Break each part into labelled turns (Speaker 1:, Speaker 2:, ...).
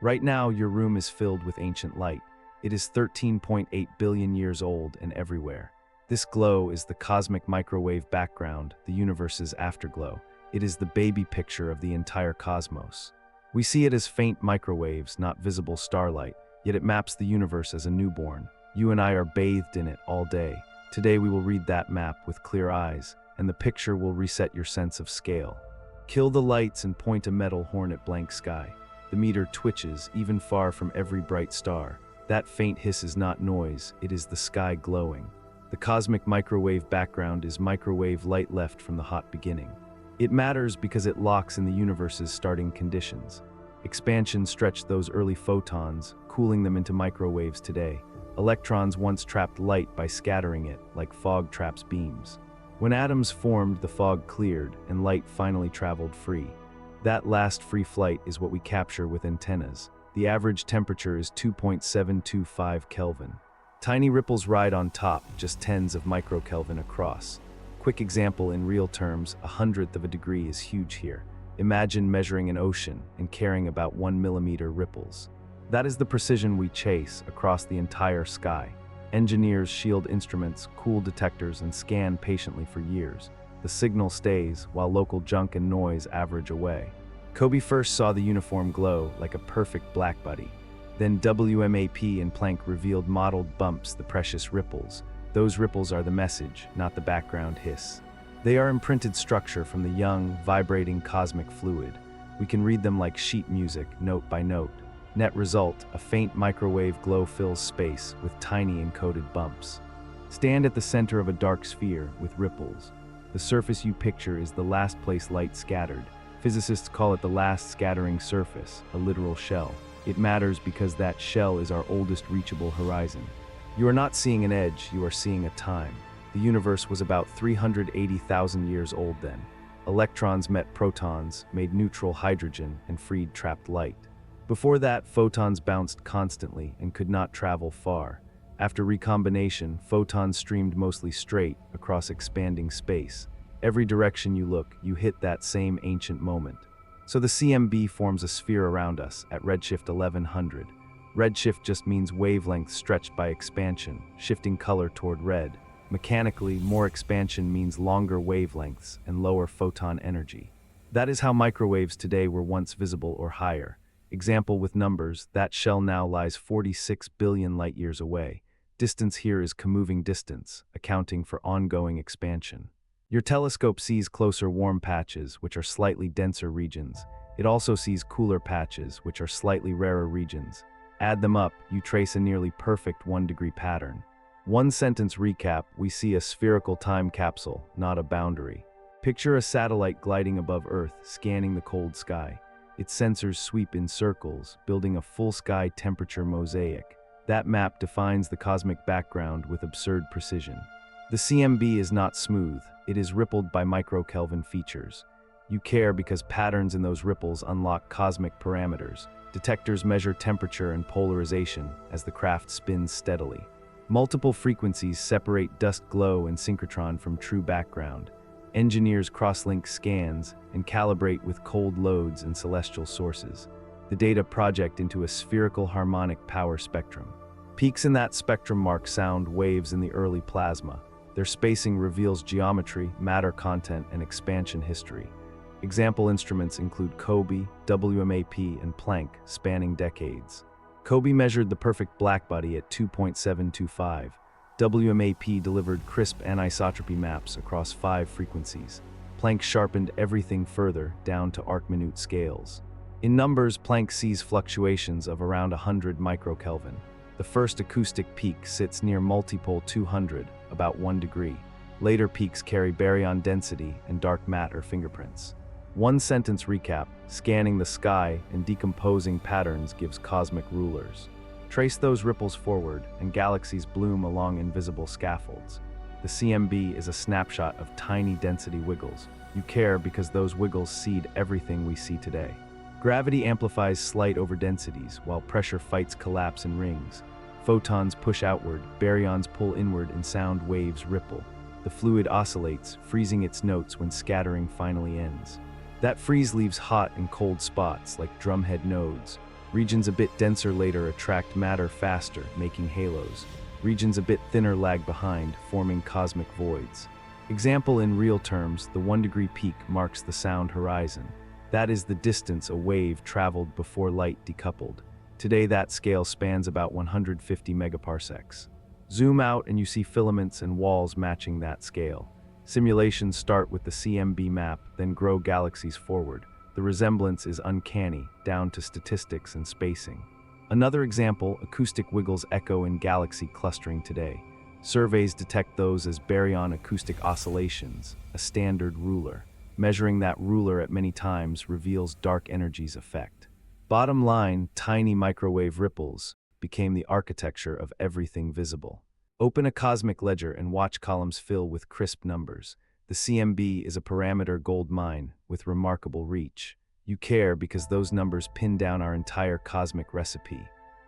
Speaker 1: Right now, your room is filled with ancient light. It is 13.8 billion years old and everywhere. This glow is the cosmic microwave background, the universe's afterglow. It is the baby picture of the entire cosmos. We see it as faint microwaves, not visible starlight, yet it maps the universe as a newborn. You and I are bathed in it all day. Today we will read that map with clear eyes, and the picture will reset your sense of scale. Kill the lights and point a metal horn at blank sky. The meter twitches, even far from every bright star. That faint hiss is not noise, it is the sky glowing. The cosmic microwave background is microwave light left from the hot beginning. It matters because it locks in the universe's starting conditions. Expansion stretched those early photons, cooling them into microwaves today. Electrons once trapped light by scattering it, like fog traps beams. When atoms formed, the fog cleared, and light finally traveled free. That last free flight is what we capture with antennas. The average temperature is 2.725 Kelvin. Tiny ripples ride on top, just tens of microkelvin across. Quick example in real terms, 1/100th of a degree is huge here. Imagine measuring an ocean and carrying about 1 millimeter ripples. That is the precision we chase across the entire sky. Engineers shield instruments, cool detectors, and scan patiently for years. The signal stays, while local junk and noise average away. COBE first saw the uniform glow like a perfect blackbody. Then WMAP and Planck revealed mottled bumps, the precious ripples. Those ripples are the message, not the background hiss. They are imprinted structure from the young, vibrating cosmic fluid. We can read them like sheet music, note by note. Net result, a faint microwave glow fills space with tiny encoded bumps. Stand at the center of a dark sphere with ripples. The surface you picture is the last place light scattered. Physicists call it the last scattering surface, a literal shell. It matters because that shell is our oldest reachable horizon. You are not seeing an edge, you are seeing a time. The universe was about 380,000 years old then. Electrons met protons, made neutral hydrogen, and freed trapped light. Before that, photons bounced constantly and could not travel far. After recombination, photons streamed mostly straight across expanding space. Every direction you look, you hit that same ancient moment. So the CMB forms a sphere around us at redshift 1100. Redshift just means wavelength stretched by expansion, shifting color toward red. Mechanically, more expansion means longer wavelengths and lower photon energy. That is how microwaves today were once visible or higher. Example with numbers, that shell now lies 46 billion light-years away. Distance here is comoving distance, accounting for ongoing expansion. Your telescope sees closer warm patches, which are slightly denser regions. It also sees cooler patches, which are slightly rarer regions. Add them up, you trace a nearly perfect 1-degree pattern. One sentence recap, we see a spherical time capsule, not a boundary. Picture a satellite gliding above Earth, scanning the cold sky. Its sensors sweep in circles, building a full sky temperature mosaic. That map defines the cosmic background with absurd precision. The CMB is not smooth, it is rippled by microkelvin features. You care because patterns in those ripples unlock cosmic parameters. Detectors measure temperature and polarization as the craft spins steadily. Multiple frequencies separate dust glow and synchrotron from true background. Engineers cross-link scans and calibrate with cold loads and celestial sources. The data project into a spherical harmonic power spectrum. Peaks in that spectrum mark sound waves in the early plasma. Their spacing reveals geometry, matter content, and expansion history. Example instruments include COBE, WMAP, and Planck, spanning decades. COBE measured the perfect blackbody at 2.725. WMAP delivered crisp anisotropy maps across 5 frequencies. Planck sharpened everything further, down to arc-minute scales. In numbers, Planck sees fluctuations of around 100 microkelvin. The first acoustic peak sits near multipole 200, about 1 degree. Later peaks carry baryon density and dark matter fingerprints. One sentence recap, scanning the sky and decomposing patterns gives cosmic rulers. Trace those ripples forward and galaxies bloom along invisible scaffolds. The CMB is a snapshot of tiny density wiggles. You care because those wiggles seed everything we see today. Gravity amplifies slight overdensities, while pressure fights collapse in rings. Photons push outward, baryons pull inward, and sound waves ripple. The fluid oscillates, freezing its notes when scattering finally ends. That freeze leaves hot and cold spots like drumhead nodes. Regions a bit denser later attract matter faster, making halos. Regions a bit thinner lag behind, forming cosmic voids. Example in real terms, the 1-degree peak marks the sound horizon. That is the distance a wave traveled before light decoupled. Today that scale spans about 150 megaparsecs. Zoom out and you see filaments and walls matching that scale. Simulations start with the CMB map, then grow galaxies forward. The resemblance is uncanny, down to statistics and spacing. Another example, acoustic wiggles echo in galaxy clustering today. Surveys detect those as baryon acoustic oscillations, a standard ruler. Measuring that ruler at many times reveals dark energy's effect. Bottom line, tiny microwave ripples became the architecture of everything visible. Open a cosmic ledger and watch columns fill with crisp numbers. The CMB is a parameter gold mine with remarkable reach. You care because those numbers pin down our entire cosmic recipe.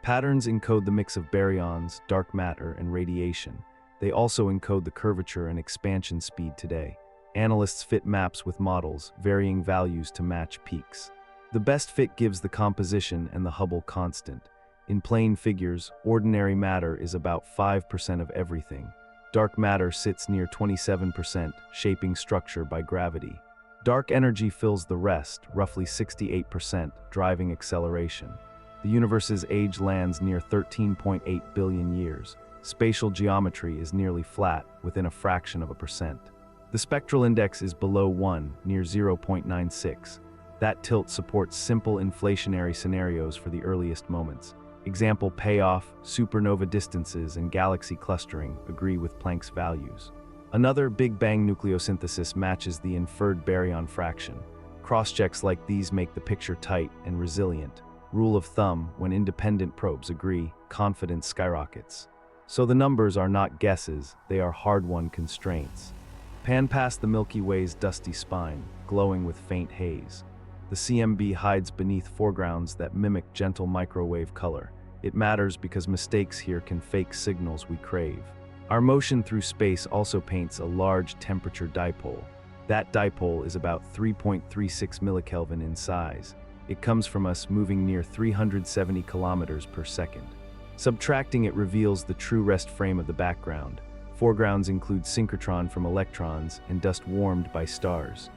Speaker 1: Patterns encode the mix of baryons, dark matter, and radiation. They also encode the curvature and expansion speed today. Analysts fit maps with models, varying values to match peaks. The best fit gives the composition and the Hubble constant. In plain figures, ordinary matter is about 5% of everything. Dark matter sits near 27%, shaping structure by gravity. Dark energy fills the rest, roughly 68%, driving acceleration. The universe's age lands near 13.8 billion years. Spatial geometry is nearly flat, within a fraction of a percent. The spectral index is below 1, near 0.96. That tilt supports simple inflationary scenarios for the earliest moments. Example payoff, supernova distances, and galaxy clustering agree with Planck's values. Another Big Bang nucleosynthesis matches the inferred baryon fraction. Crosschecks like these make the picture tight and resilient. Rule of thumb, when independent probes agree, confidence skyrockets. So the numbers are not guesses, they are hard-won constraints. Pan past the Milky Way's dusty spine, glowing with faint haze. The CMB hides beneath foregrounds that mimic gentle microwave color. It matters because mistakes here can fake signals we crave. Our motion through space also paints a large temperature dipole. That dipole is about 3.36 millikelvin in size. It comes from us moving near 370 kilometers per second. Subtracting it reveals the true rest frame of the background. Foregrounds include synchrotron from electrons and dust warmed by stars.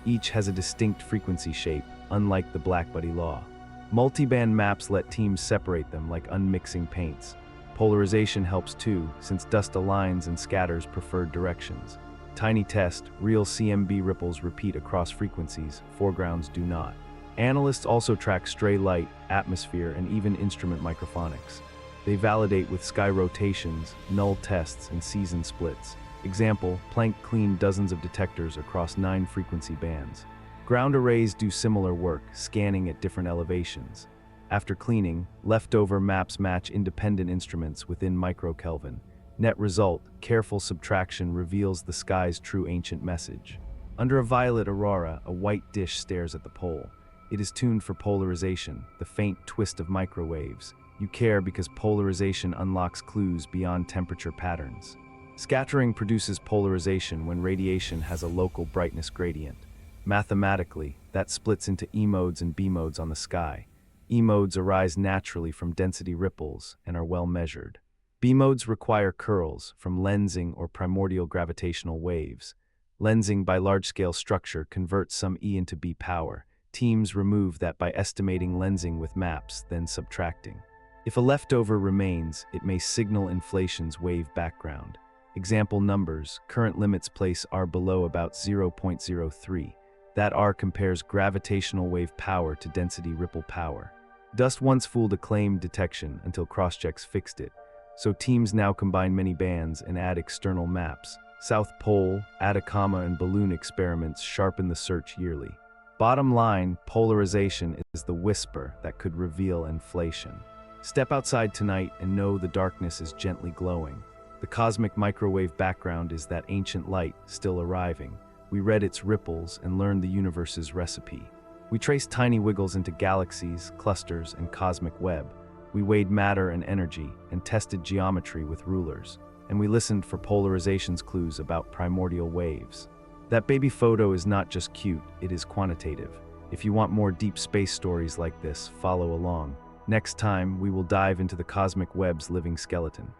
Speaker 1: Each has a distinct frequency shape, unlike the Black-Buddy law. Multiband maps let teams separate them like unmixing paints. Polarization helps too, since dust aligns and scatters preferred directions. Tiny test, real CMB ripples repeat across frequencies, foregrounds do not. Analysts also track stray light, atmosphere, and even instrument microphonics. They validate with sky rotations, null tests, and season splits. Example, Planck cleaned dozens of detectors across 9 frequency bands. Ground arrays do similar work, scanning at different elevations. After cleaning, leftover maps match independent instruments within microkelvin. Net result, careful subtraction reveals the sky's true ancient message. Under a violet aurora, a white dish stares at the pole. It is tuned for polarization, the faint twist of microwaves. You care because polarization unlocks clues beyond temperature patterns. Scattering produces polarization when radiation has a local brightness gradient. Mathematically, that splits into E modes and B modes on the sky. E modes arise naturally from density ripples and are well measured. B modes require curls from lensing or primordial gravitational waves. Lensing by large-scale structure converts some E into B power. Teams remove that by estimating lensing with maps, then subtracting. If a leftover remains, it may signal inflation's wave background. Example numbers, current limits place R below about 0.03. That R compares gravitational wave power to density ripple power. Dust once fooled acclaimed detection until crosschecks fixed it. So teams now combine many bands and add external maps. South Pole, Atacama, and balloon experiments sharpen the search yearly. Bottom line, polarization is the whisper that could reveal inflation. Step outside tonight and know the darkness is gently glowing. The cosmic microwave background is that ancient light still arriving. We read its ripples and learned the universe's recipe. We traced tiny wiggles into galaxies, clusters, and cosmic web. We weighed matter and energy and tested geometry with rulers. And we listened for polarization's clues about primordial waves. That baby photo is not just cute, it is quantitative. If you want more deep space stories like this, follow along. Next time, we will dive into the cosmic web's living skeleton.